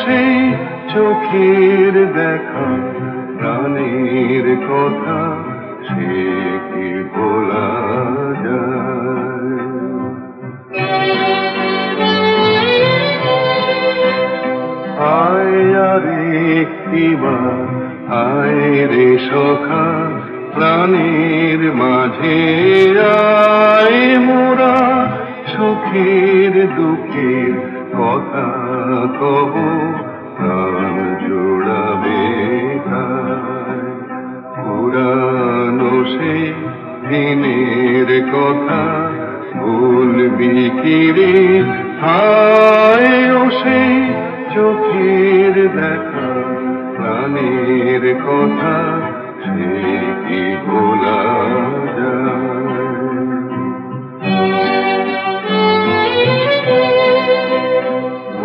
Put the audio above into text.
সেই চোখের দেখা প্রাণের কথা সে কি বলা যায়? আয় আরে একটিবার আয় রে সখা প্রাণের মাঝে আয় মোরা সুখের দুঃখের কথা কব প্রাণ জোড়াবে তাই। পুরানো সে দিনের কথা বলবি কি রে? হায় ও সেই চোখের দেখা প্রাণের কথা সে